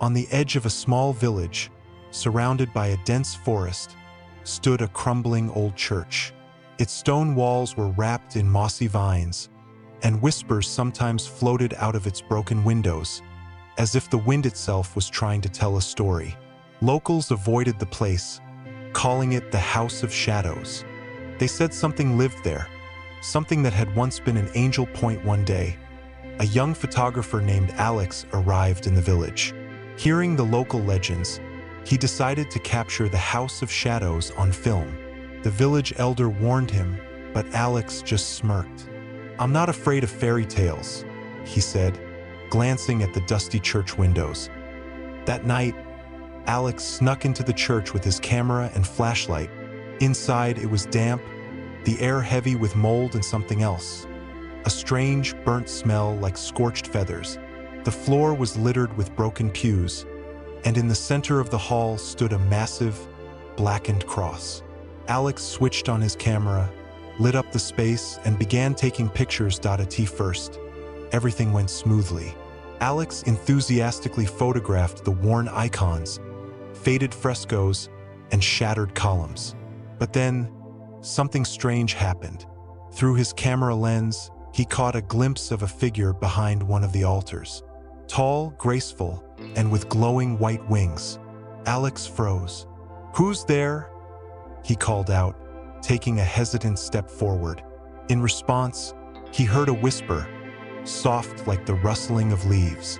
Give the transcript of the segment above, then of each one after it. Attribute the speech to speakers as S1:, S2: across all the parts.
S1: On the edge of a small village, surrounded by a dense forest, stood a crumbling old church. Its stone walls were wrapped in mossy vines, and whispers sometimes floated out of its broken windows, as if the wind itself was trying to tell a story. Locals avoided the place, calling it the House of Shadows. They said something lived there, something that had once been an Angel Point. One day, a young photographer named Alex arrived in the village. Hearing the local legends, he decided to capture the House of Shadows on film. The village elder warned him, but Alex just smirked. "I'm not afraid of fairy tales," he said, glancing at the dusty church windows. That night, Alex snuck into the church with his camera and flashlight. Inside, it was damp, the air heavy with mold and something else. A strange, burnt smell like scorched feathers. The floor was littered with broken pews, and in the center of the hall stood a massive, blackened cross. Alex switched on his camera, lit up the space, and began taking pictures. At first, everything went smoothly. Alex enthusiastically photographed the worn icons, faded frescoes, and shattered columns. But then, something strange happened. Through his camera lens, he caught a glimpse of a figure behind one of the altars. Tall, graceful, and with glowing white wings. Alex froze. "Who's there?" he called out, taking a hesitant step forward. In response, he heard a whisper, soft like the rustling of leaves.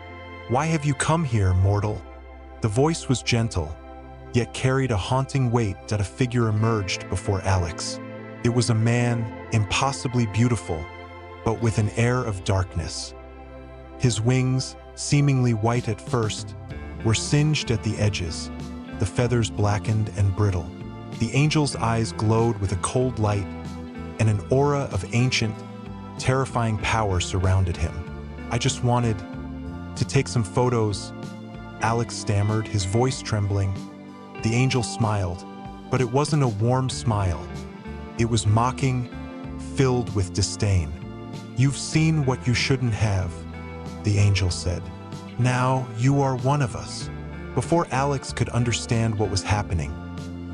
S1: "Why have you come here, mortal?" The voice was gentle, yet carried a haunting weight. A figure emerged before Alex. It was a man, impossibly beautiful, but with an air of darkness. His wings, seemingly white at first, were singed at the edges, the feathers blackened and brittle. The angel's eyes glowed with a cold light, and an aura of ancient, terrifying power surrounded him. "I just wanted to take some photos," Alex stammered, his voice trembling. The angel smiled, but it wasn't a warm smile. It was mocking, filled with disdain. "You've seen what you shouldn't have," the angel said. "Now you are one of us." Before Alex could understand what was happening,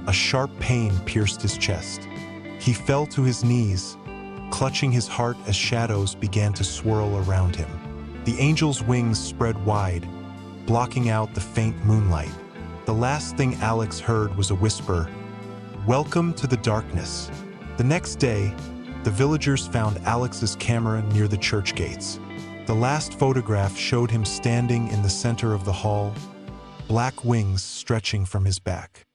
S1: a sharp pain pierced his chest. He fell to his knees, clutching his heart as shadows began to swirl around him. The angel's wings spread wide, blocking out the faint moonlight. The last thing Alex heard was a whisper, "Welcome to the darkness." The next day, the villagers found Alex's camera near the church gates. The last photograph showed him standing in the center of the hall, black wings stretching from his back.